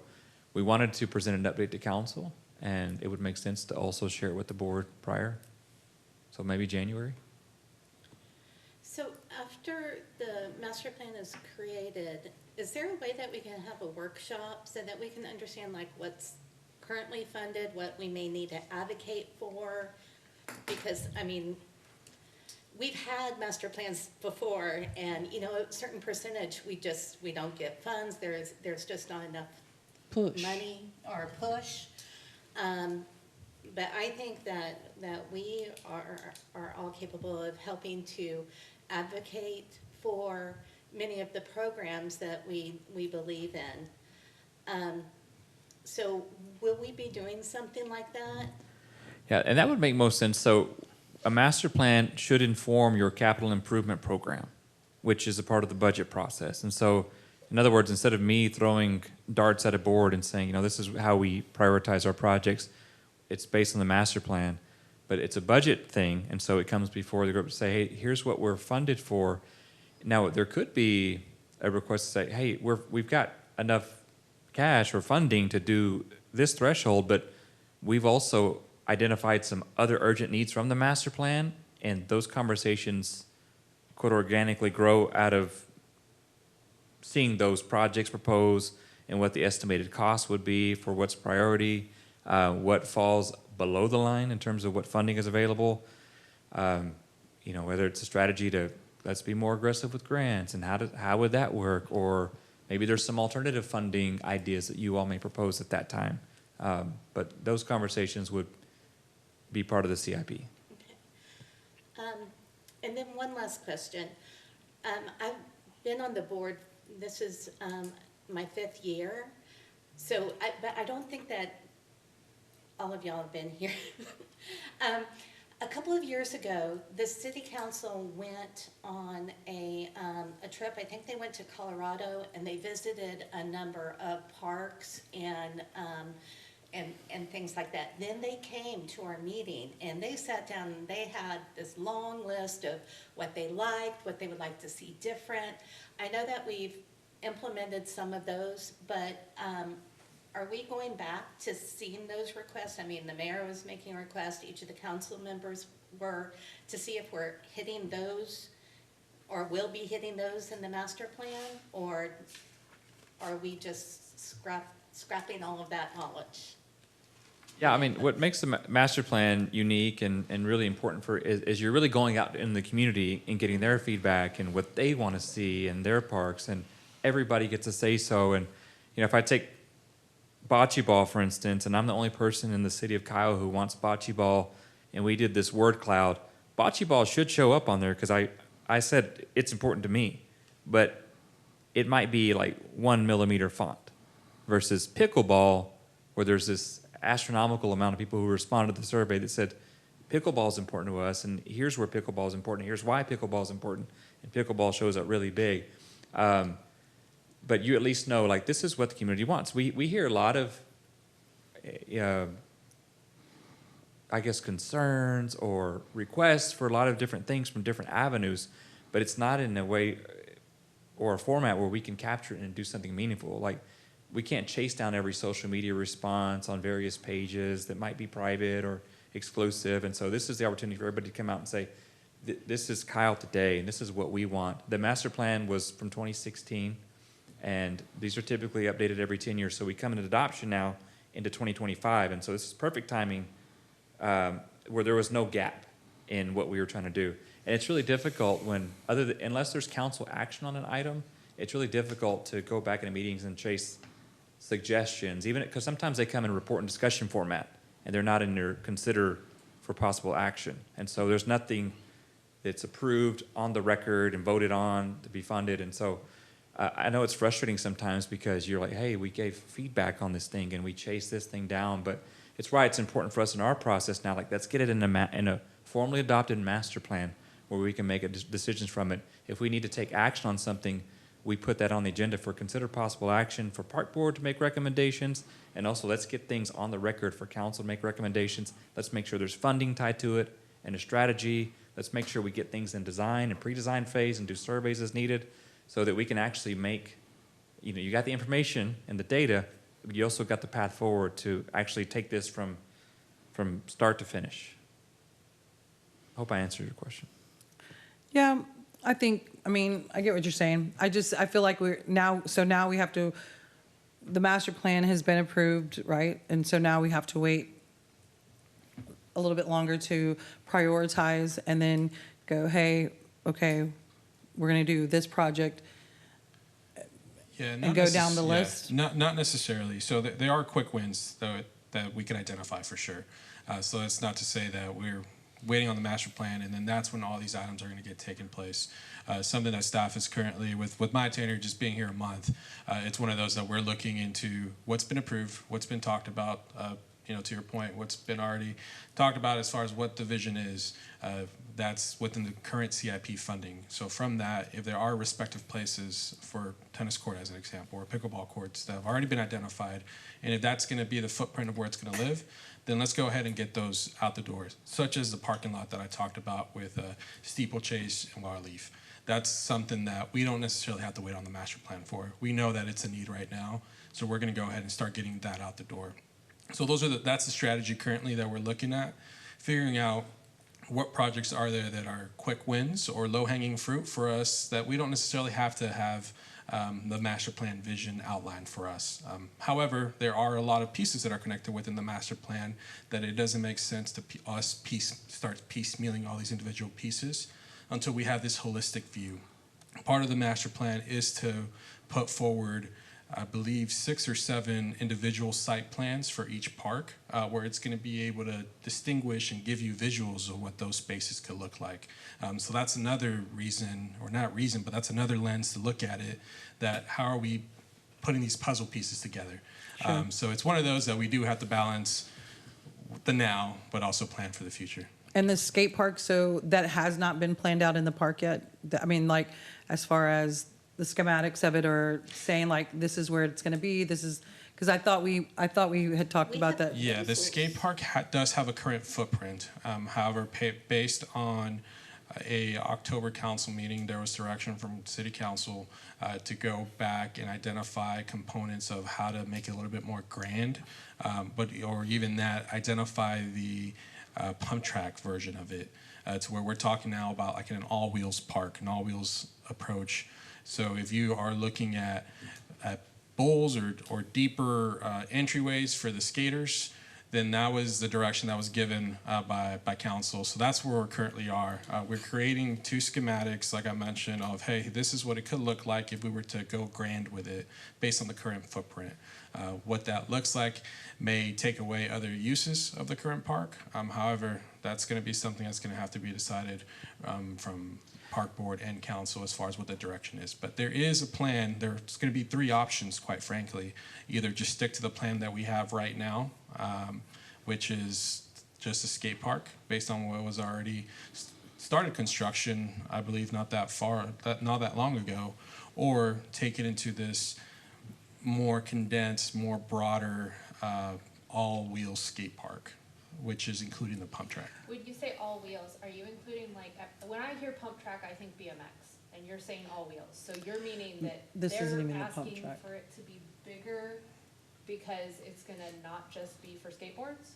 we wanted to present an update to council, and it would make sense to also share it with the board prior. So maybe January. So after the master plan is created, is there a way that we can have a workshop so that we can understand like what's currently funded, what we may need to advocate for? Because, I mean, we've had master plans before and, a certain percentage, we don't get funds. There's just not enough push. money or push. But I think that we are all capable of helping to advocate for many of the programs that we believe in. So will we be doing something like that? Yeah, and that would make most sense. So a master plan should inform your capital improvement program, which is a part of the budget process. And so In other words, instead of me throwing darts at a board and saying, this is how we prioritize our projects, it's based on the master plan, but it's a budget thing, and so it comes before the group to say, hey, here's what we're funded for. Now, there could be a request to say, hey, we've got enough cash or funding to do this threshold, but we've also identified some other urgent needs from the master plan, and those conversations could organically grow out of seeing those projects proposed and what the estimated cost would be for what's priority, what falls below the line in terms of what funding is available. Whether it's a strategy to let's be more aggressive with grants and how would that work, or maybe there's some alternative funding ideas that you all may propose at that time. But those conversations would be part of the CIP. Okay. And then one last question. I've been on the board, this is my 5th year, but I don't think that all of y'all have been here. A couple of years ago, the city council went on a trip. I think they went to Colorado, and they visited a number of parks and things like that. Then they came to our meeting, and they sat down, and they had this long list of what they liked, what they would like to see different. I know that we've implemented some of those, but are we going back to seeing those requests? I mean, the mayor was making a request, each of the council members were, to see if we're hitting those or will be hitting those in the master plan, or are we just scrapping all of that knowledge? Yeah, I mean, what makes the master plan unique and really important is you're really going out in the community and getting their feedback and what they want to see in their parks, and everybody gets to say so. And, if I take bocce ball, for instance, and I'm the only person in the city of Kyle who wants bocce ball, and we did this word cloud, bocce ball should show up on there because I said it's important to me, but it might be like 1 millimeter font versus pickleball, where there's this astronomical amount of people who responded to the survey that said pickleball is important to us, and here's where pickleball is important, here's why pickleball is important, and pickleball shows up really big. But you at least know, like, this is what the community wants. We hear a lot of, I guess, concerns or requests for a lot of different things from different avenues, but it's not in a way or a format where we can capture it and do something meaningful. Like, we can't chase down every social media response on various pages that might be private or exclusive. And so this is the opportunity for everybody to come out and say, this is Kyle today, and this is what we want. The master plan was from 2016, and these are typically updated every 10 years. So we come into adoption now into 2025, and so this is perfect timing where there was no gap in what we were trying to do. And it's really difficult when, unless there's council action on an item, it's really difficult to go back into meetings and chase suggestions, even because sometimes they come in report and discussion format, and they're not in your consider for possible action. And so there's nothing that's approved on the record and voted on to be funded. And so I know it's frustrating sometimes because you're like, hey, we gave feedback on this thing and we chased this thing down, but it's why it's important for us in our process now, like, let's get it in a formally adopted master plan where we can make decisions from it. If we need to take action on something, we put that on the agenda for consider possible action for park board to make recommendations, and also let's get things on the record for council to make recommendations. Let's make sure there's funding tied to it and a strategy. Let's make sure we get things in design and pre-design phase and do surveys as needed so that we can actually make, you got the information and the data, but you also got the path forward to actually take this from start to finish. Hope I answered your question. Yeah, I get what you're saying. I feel like now we have to, the master plan has been approved, right? And so now we have to wait a little bit longer to prioritize and then go, hey, okay, we're going to do this project and go down the list. Not necessarily. So there are quick wins though that we can identify for sure. So that's not to say that we're waiting on the master plan and then that's when all these items are going to get taken place. Something that staff is currently, with my tenure just being here a month, it's one of those that we're looking into what's been approved, what's been talked about to your point, what's been already talked about as far as what the vision is, that's within the current CIP funding. So from that, if there are respective places for tennis court as an example, or pickleball courts that have already been identified, and if that's going to be the footprint of where it's going to live, then let's go ahead and get those out the doors, such as the parking lot that I talked about with Steeplechase and Wildleaf. That's something that we don't necessarily have to wait on the master plan for. We know that it's a need right now, so we're going to go ahead and start getting that out the door. So that's the strategy currently that we're looking at, figuring out what projects are there that are quick wins or low-hanging fruit for us that we don't necessarily have to have the master plan vision outlined for us. However, there are a lot of pieces that are connected within the master plan that it doesn't make sense to start piecemealing all these individual pieces until we have this holistic view. Part of the master plan is to put forward, I believe, 6 or 7 individual site plans for each park, where it's going to be able to distinguish and give you visuals of what those spaces could look like. So that's another reason, or not reason, but that's another lens to look at it, that how are we putting these puzzle pieces together? Sure. So it's one of those that we do have to balance the now, but also plan for the future. And the skate park, so that has not been planned out in the park yet? I mean, like, as far as the schematics of it, or saying like, this is where it's gonna be, this is, because I thought we had talked about that. Yeah, the skate park does have a current footprint. However, based on a October council meeting, there was direction from city council to go back and identify components of how to make it a little bit more grand, or even that, identify the pump track version of it, to where we're talking now about like an all-wheels park, an all-wheels approach. So if you are looking at bowls or deeper entryways for the skaters, then that was the direction that was given by council. So that's where we currently are. We're creating 2 schematics, like I mentioned, of, hey, this is what it could look like if we were to go grand with it based on the current footprint. What that looks like may take away other uses of the current park. However, that's going to be something that's going to have to be decided from park board and council as far as what the direction is. But there is a plan. There's going to be 3 options, quite frankly. Either just stick to the plan that we have right now, which is just a skate park based on what was already started construction, I believe not that long ago, or take it into this more condensed, more broader all-wheel skate park, which is including the pump track. When you say all wheels, are you including like, when I hear pump track, I think BMX, and you're saying all wheels. So you're meaning that This isn't they're even the pump asking track. for it to be bigger because it's gonna not just be for skateboards?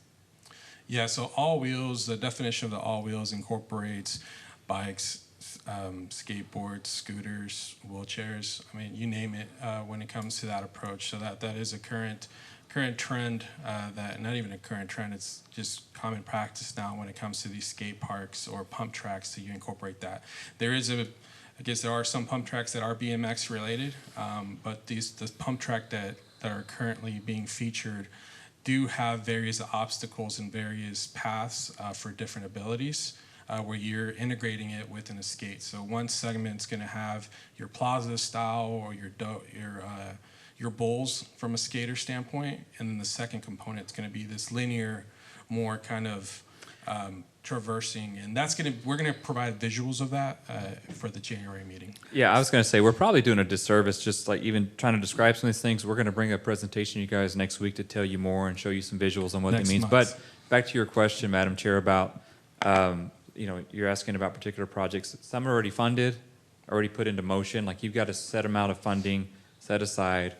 Yeah, so all wheels, the definition of the all wheels incorporates bikes, skateboards, scooters, wheelchairs. I mean, you name it when it comes to that approach. So that is a current trend, that not even a current trend, it's just common practice now when it comes to these skate parks or pump tracks that you incorporate that. I guess there are some pump tracks that are BMX related, but the pump track that are currently being featured do have various obstacles and various paths for different abilities, where you're integrating it within a skate. So one segment's going to have your plaza style or your bowls from a skater standpoint, and then the second component is going to be this linear, more kind of traversing, and we're going to provide visuals of that for the January meeting. Yeah, I was going to say, we're probably doing a disservice just like even trying to describe some of these things. We're going to bring a presentation to you guys next week to tell you more and show you some visuals on what that Next means. month. But back to your question, Madam Chair, about, you're asking about particular projects. Some are already funded, already put into motion. Like you've got a set amount of funding set aside.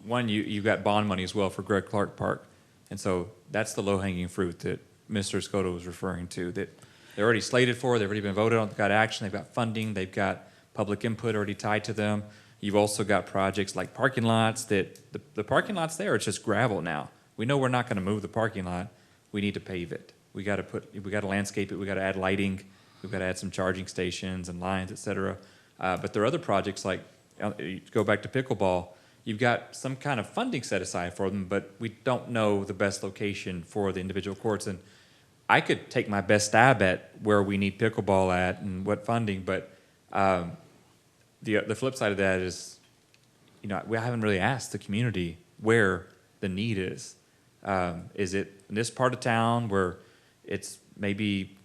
One, you've got bond money as well for Greg Clark Park. And so that's the low-hanging fruit that Mr. Scotto was referring to, that they're already slated for, they've already been voted on, they've got action, they've got funding, they've got public input already tied to them. You've also got projects like parking lots that, the parking lots there, it's just gravel now. We know we're not gonna move the parking lot, we need to pave it. We gotta landscape it, we gotta add lighting, we've gotta add some charging stations and lines, et cetera. But there are other projects like, go back to pickleball, you've got some kind of funding set aside for them, but we don't know the best location for the individual courts. And I could take my best stab at where we need pickleball at and what funding, but the flip side of that is, we haven't really asked the community where the need is. Is it in this part of town where it's maybe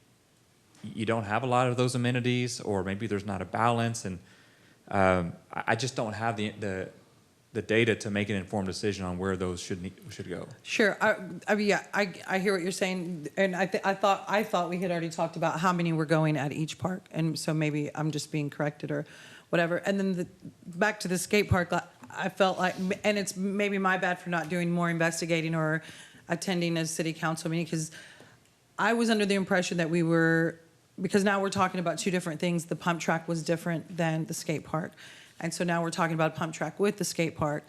you don't have a lot of those amenities, or maybe there's not a balance, and I just don't have the data to make an informed decision on where those should go. Sure. I mean, yeah, I hear what you're saying, and I thought we had already talked about how many were going at each park, and so maybe I'm just being corrected or whatever. And then back to the skate park, I felt like, and it's maybe my bad for not doing more investigating or attending a city council meeting, because I was under the impression that because now we're talking about two different things. The pump track was different than the skate park. And so now we're talking about a pump track with the skate park.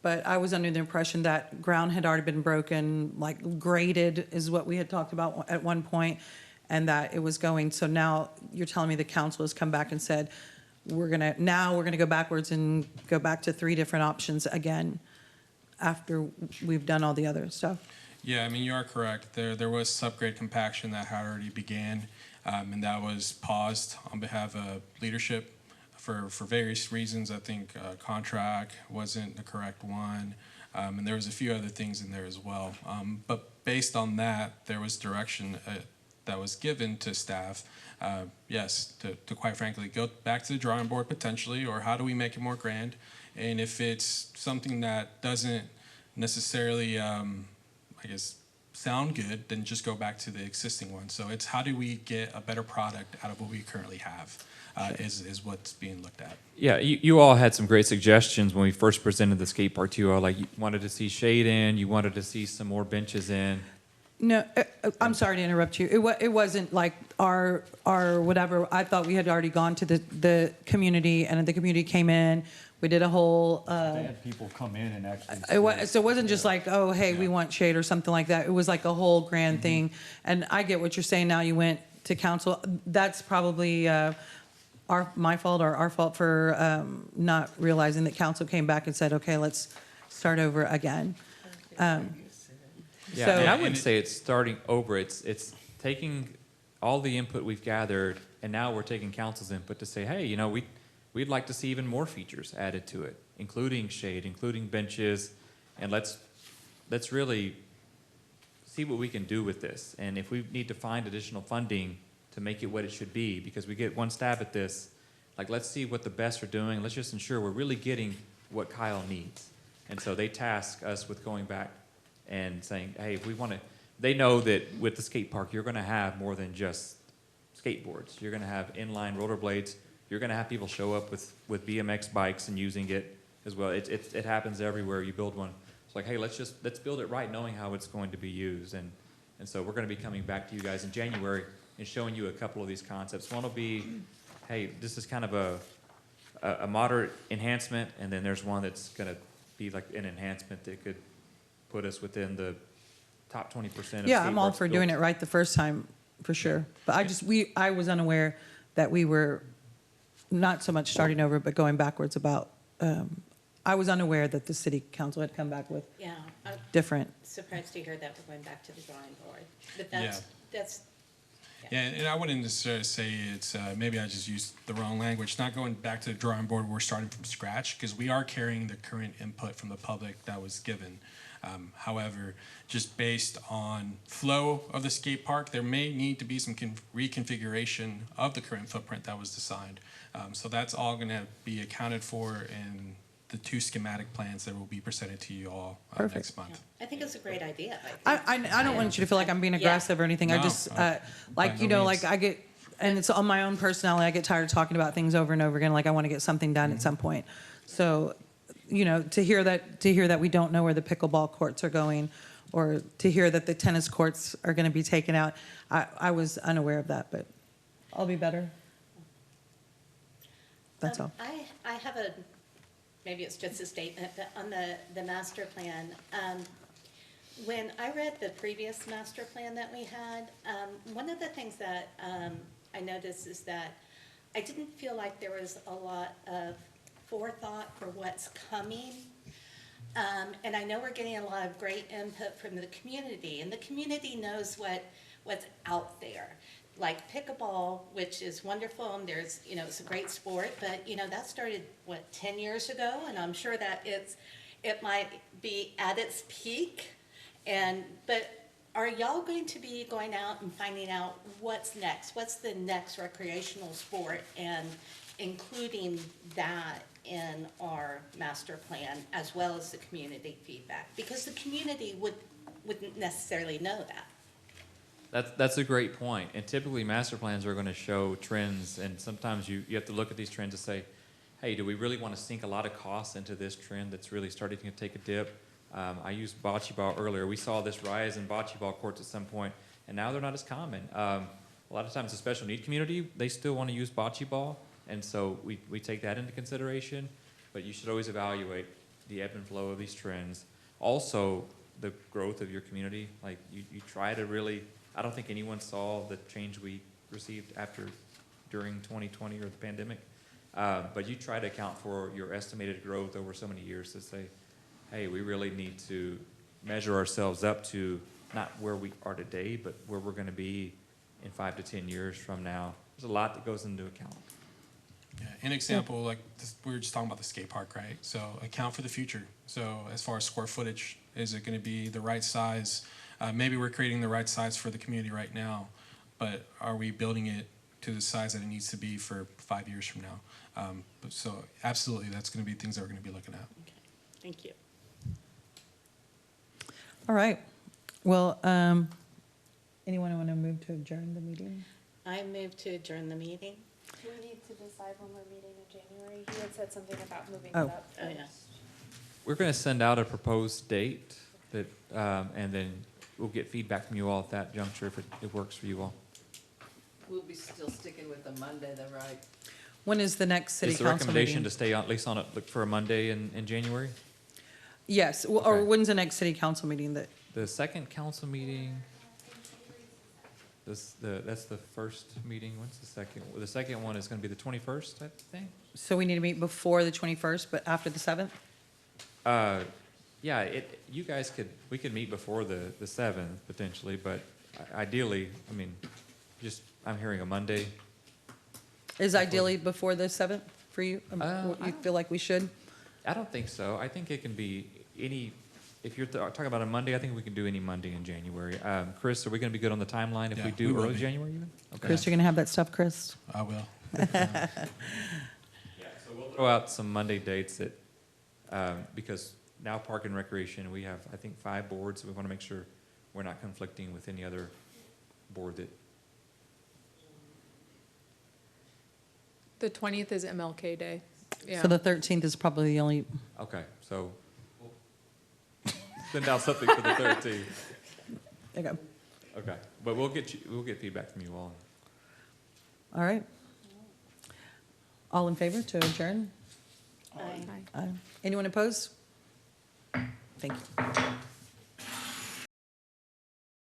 But I was under the impression that ground had already been broken, like graded is what we had talked about at one point, and that it was going. So now you're telling me the council has come back and said, we're gonna go backwards and go back to 3 different options again after we've done all the other stuff. Yeah, I mean, you are correct. There was subgrade compaction that had already began, and that was paused on behalf of leadership for various reasons. I think contract wasn't the correct one, and there was a few other things in there as well. But based on that, there was direction that was given to staff, yes, to quite frankly go back to the drawing board potentially, or how do we make it more grand? And if it's something that doesn't necessarily, I guess, sound good, then just go back to the existing one. So it's how do we get a better product out of what we currently have, is what's being looked at. Yeah, you all had some great suggestions when we first presented the skate park to you all. Like, you wanted to see shade in, you wanted to see some more benches in. No, I'm sorry to interrupt you. It wasn't like our whatever. I thought we had already gone to the community, and the community came in. We did a whole. They had people come in and actually. So it wasn't just like, oh, hey, we want shade or something like that. It was like a whole grand thing. And I get what you're saying now. You went to council. That's probably my fault or our fault for not realizing that council came back and said, okay, let's start over again. Yeah, So- and I wouldn't say it's starting over. It's taking all the input we've gathered, and now we're taking council's input to say, hey, we'd like to see even more features added to it, including shade, including benches, and let's really see what we can do with this. And if we need to find additional funding to make it what it should be, because we get one stab at this, like, let's see what the best are doing. Let's just ensure we're really getting what Kyle needs. And so they task us with going back and saying, hey, if we want to, they know that with the skate park, you're going to have more than just skateboards. You're going to have inline rollerblades. You're going to have people show up with BMX bikes and using it as well. It happens everywhere you build one. It's like, hey, let's build it right, knowing how it's going to be used. And so we're going to be coming back to you guys in January and showing you a couple of these concepts. One will be, hey, this is kind of a moderate enhancement, and then there's one that's going to be like an enhancement that could put us within the top 20% of Yeah, skate I'm all parks for built. doing it right the first time, for sure. But I was unaware that we were not so much starting over, but going backwards about, I was unaware that the city council had come back with Yeah, I'm different. surprised to hear that we're going back to the drawing board. But Yeah. that's, Yeah, and I wouldn't necessarily say it's, maybe I just used the wrong language, not going back to the drawing board, we're starting from scratch, because we are carrying the current input from the public that was given. However, just based on flow of the skate park, there may need to be some reconfiguration of the current footprint that was designed. So that's all going to be accounted for in the 2 schematic plans that will be presented to you all Perfect. next month. I think it's a great idea. I don't want you to feel like I'm being aggressive or anything. I No, just, by like, no like means. I get, and it's on my own personality, I get tired of talking about things over and over again, like I want to get something done at some point. So, to hear that we don't know where the pickleball courts are going, or to hear that the tennis courts are going to be taken out, I was unaware of that, but I'll be better. That's all. I have maybe it's just a statement, but on the master plan, when I read the previous master plan that we had, one of the things that I noticed is that I didn't feel like there was a lot of forethought for what's coming. And I know we're getting a lot of great input from the community, and the community knows what's out there. Like pickleball, which is wonderful, and there's, it's a great sport, but, that started, 10 years ago? And I'm sure that it might be at its peak, But are y'all going to be going out and finding out what's next? What's the next recreational sport and including that in our master plan as well as the community feedback? Because the community wouldn't necessarily know that. That's a great point. And typically, master plans are going to show trends, and sometimes you have to look at these trends and say, hey, do we really want to sink a lot of costs into this trend that's really starting to take a dip? I used bocce ball earlier. We saw this rise in bocce ball courts at some point, and now they're not as common. A lot of times the special need community, they still want to use bocce ball, and so we take that into consideration, but you should always evaluate the ebb and flow of these trends. Also, the growth of your community. Like, you try to really, I don't think anyone saw the change we received during 2020 or the pandemic, but you try to account for your estimated growth over so many years to say, hey, we really need to measure ourselves up to not where we are today, but where we're going to be in 5 to 10 years from now. There's a lot that goes into account. Yeah, an example, like this, we were just talking about the skate park, right? So account for the future. So as far as square footage, is it going to be the right size? Maybe we're creating the right size for the community right now, but are we building it to the size that it needs to be for 5 years from now? So absolutely, that's going to be things that we're going to be looking at. Okay, thank you. All right. Well, anyone want to move to adjourn the meeting? I move to adjourn the meeting. Do we need to decide when we're meeting in January? He had said something about moving it Oh. up Oh, yeah. first. We're going to send out a proposed date that, and then we'll get feedback from you all at that juncture if it works for you all. We'll be still sticking with the Monday though, right? When is the next city Is the council recommendation meeting? to stay on, at least on it, look for a Monday in January? Yes, or Okay. when's the next city council meeting that, The second council meeting, that's the first meeting. When's the second? Well, the second one is going to be the 21st, I think. so we need to meet before the 21st, but after the 7th? Yeah, you guys we could meet before the 7th potentially, but ideally, I mean, I'm hearing a Monday. Is ideally before the 7th for you? You feel like we should? I don't think so. I think it can be if you're talking about a Monday, I think we can do any Monday in January. Chris, are we going to be good on the timeline if Yeah, we we do will early be. January even? Okay. Chris, you're going to have that stuff, Chris? I will. Yeah, so we'll throw out some Monday dates that, because now Park and Recreation, we have, I think, 5 boards. We want to make sure we're not conflicting with any other board that. The 20th is MLK Day. Yeah. So the 13th is probably the only, Okay, so we'll send out something for the 13th. there you go. Okay, but we'll get feedback from you all. All right. All in favor to adjourn? Aye. Aye. Anyone opposed? Thank you.